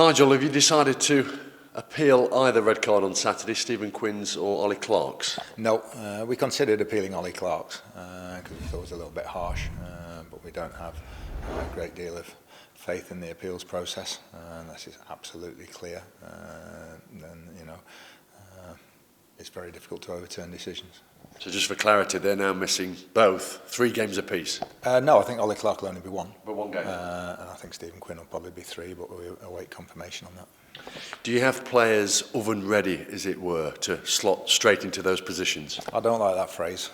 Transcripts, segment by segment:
Nigel, have you decided to appeal either red card on Saturday, Stephen Quinn's or Ollie Clark's? No, we considered appealing Ollie Clark's because we thought it was a little bit harsh, but we don't have a great deal of faith in the appeals process unless it's absolutely clear. Then it's very difficult to overturn decisions. So just for clarity, they're now missing both 3 games apiece? No, I think Ollie Clark will only be 1. But 1 game? And I think Stephen Quinn will probably be 3, but we await confirmation on that. Do you have players oven ready, as it were, to slot straight into those positions? I don't like that phrase.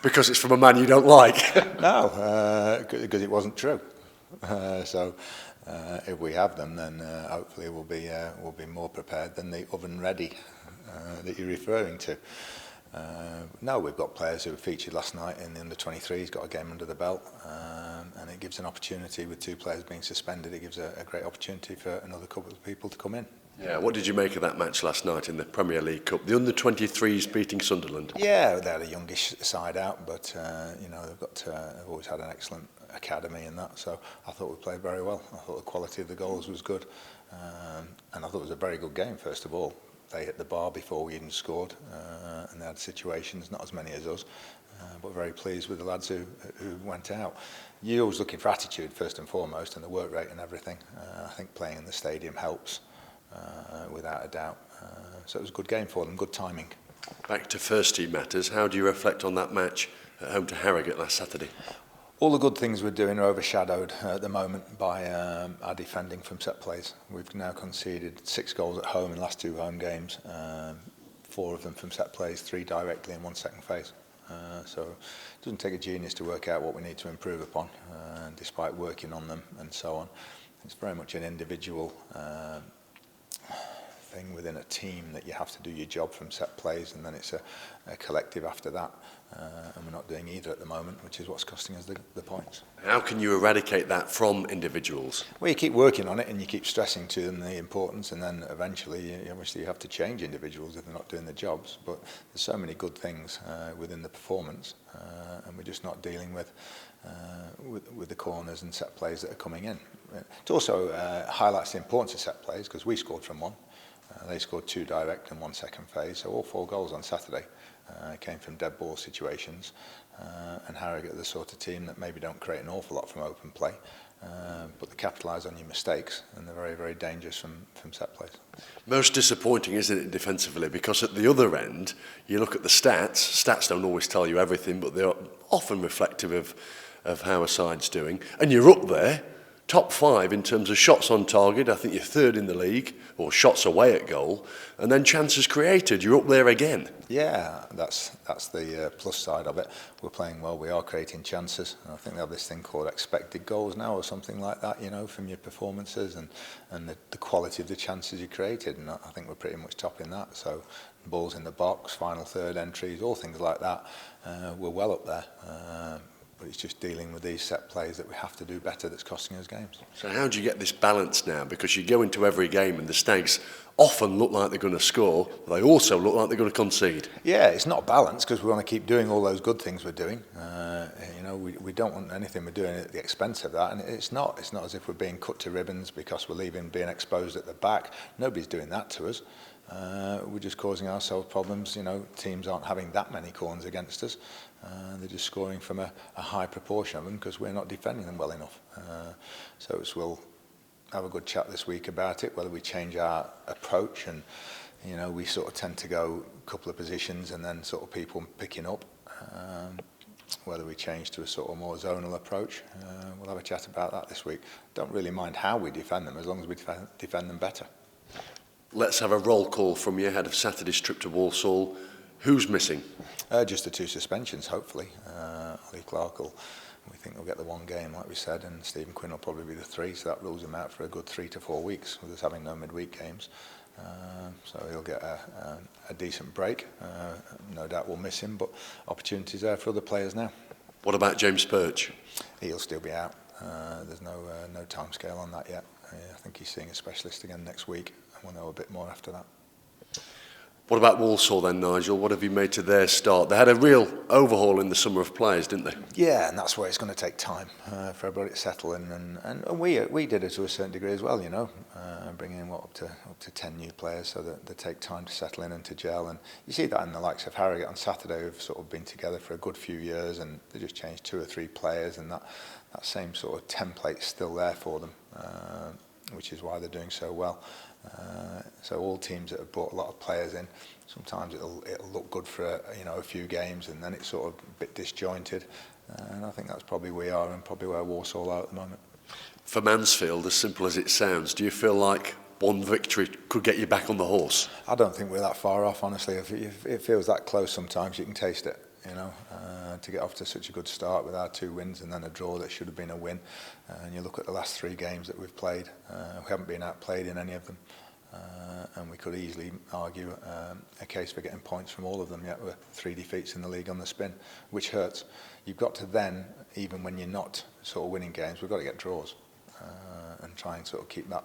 Because it's from a man you don't like? No, because it wasn't true. So if we have them, then hopefully we'll be more prepared than the oven ready that you're referring to. No, we've got players who were featured last night in the under-23s, got a game under the belt, and it gives an opportunity with 2 players being suspended. It gives a great opportunity for another couple of people to come in. Yeah, what did you make of that match last night in the Premier League Cup? The under-23s beating Sunderland. Yeah, they had a youngish side out, but they've always had an excellent academy and that. So I thought we played very well. I thought the quality of the goals was good, and I thought it was a very good game. First of all, they hit the bar before we even scored, and they had situations, not as many as us, but very pleased with the lads who went out. You're always looking for attitude first and foremost, and the work rate and everything. I think playing in the stadium helps, without a doubt. So it was a good game for them, good timing. Back to first team matters, how do you reflect on that match at home to Harrogate last Saturday? All the good things we're doing are overshadowed at the moment by our defending from set plays. We've now conceded 6 goals at home in the last 2 home games, 4 of them from set plays, 3 directly in 1 second phase. So it doesn't take a genius to work out what we need to improve upon, despite working on them and so on. It's very much an individual thing within a team that you have to do your job from set plays, and then it's a collective after that, and we're not doing either at the moment, which is what's costing us the points. How can you eradicate that from individuals? Well, you keep working on it and you keep stressing to them the importance, and then eventually obviously you have to change individuals if they're not doing the jobs, but there's so many good things within the performance, and we're just not dealing with the corners and set plays that are coming in. It also highlights the importance of set plays, because we scored from 1. They scored 2 direct and 1 second phase, so all 4 goals on Saturday came from dead ball situations, and Harrogate are the sort of team that maybe don't create an awful lot from open play, but they capitalise on your mistakes, and they're very, very dangerous from set plays. Most disappointing, isn't it, defensively? Because at the other end, you look at the stats don't always tell you everything, but they're often reflective of how a side's doing, and you're up there, top 5 in terms of shots on target. I think you're 3rd in the league, or shots away at goal, and then chances created. You're up there again. Yeah, that's the plus side of it. We're playing well. We are creating chances. And I think they have this thing called expected goals now, or something like that. From your performances and the quality of the chances you created. And I think we're pretty much topping that. So balls in the box, final third entries, all things like that. We're well up there. But it's just dealing with these set plays that we have to do better that's costing us games. So how do you get this balance now? Because you go into every game and the Stags often look like they're going to score, but they also look like they're going to concede. Yeah, it's not balanced because we want to keep doing all those good things we're doing. We don't want anything we're doing at the expense of that, and it's not as if we're being cut to ribbons because we're being exposed at the back. Nobody's doing that to us. We're just causing ourselves problems. Teams aren't having that many corners against us. They're just scoring from a high proportion of them because we're not defending them well enough. So we'll have a good chat this week about it, whether we change our approach, and we sort of tend to go a couple of positions and then sort of people picking up. Whether we change to a sort of more zonal approach, we'll have a chat about that this week. Don't really mind how we defend them as long as we defend them better. Let's have a roll call from you ahead of Saturday's trip to Walsall. Who's missing? Just the 2 suspensions, hopefully. Ollie Clark we think will get the 1 game, like we said, and Stephen Quinn will probably be the 3, so that rules him out for a good 3 to 4 weeks with us having no midweek games. So he'll get a decent break. No doubt we'll miss him, but opportunities there for other players now. What about James Perch? He'll still be out. There's no time scale on that yet. I think he's seeing a specialist again next week, and we'll know a bit more after that. What about Walsall then, Nigel? What have you made to their start? They had a real overhaul in the summer of players, didn't they? Yeah, and that's where it's going to take time for everybody to settle in, and we did it to a certain degree as well, you know, bringing in up to 10 new players, so that they take time to settle in and to gel. And you see that in the likes of Harrogate on Saturday, who've sort of been together for a good few years, and they just changed 2 or 3 players, and that same sort of template's still there for them, which is why they're doing so well. So all teams that have brought a lot of players in, sometimes it'll look good for a few games, and then it's sort of a bit disjointed. And I think that's probably where we are, and probably where Walsall are at the moment. For Mansfield, as simple as it sounds, do you feel like one victory could get you back on the horse? I don't think we're that far off, honestly. If it feels that close sometimes, you can taste it. You know, to get off to such a good start with our 2 wins and then a draw that should have been a win. And you look at the last 3 games that we've played, we haven't been outplayed in any of them. And we could easily argue a case for getting points from all of them, yet we're 3 defeats in the league on the spin, which hurts. You've got to then, even when you're not sort of winning games, we've got to get draws and try and sort of keep that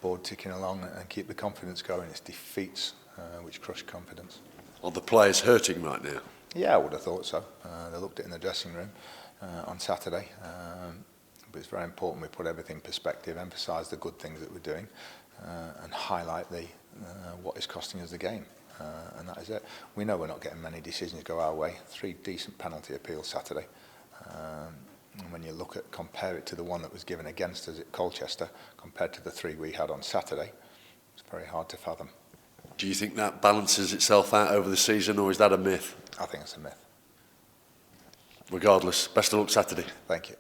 board ticking along and keep the confidence going. It's defeats which crush confidence. Are the players hurting right now? Yeah, I would have thought so. They looked at it in the dressing room on Saturday. But it's very important we put everything in perspective, emphasise the good things that we're doing, and highlight what is costing us the game. And that is it. We know we're not getting many decisions go our way. 3 decent penalty appeals Saturday. And when you compare it to the one that was given against us at Colchester, compared to the 3 we had on Saturday, it's very hard to fathom. Do you think that balances itself out over the season, or is that a myth? I think it's a myth. Regardless, best of luck Saturday. Thank you.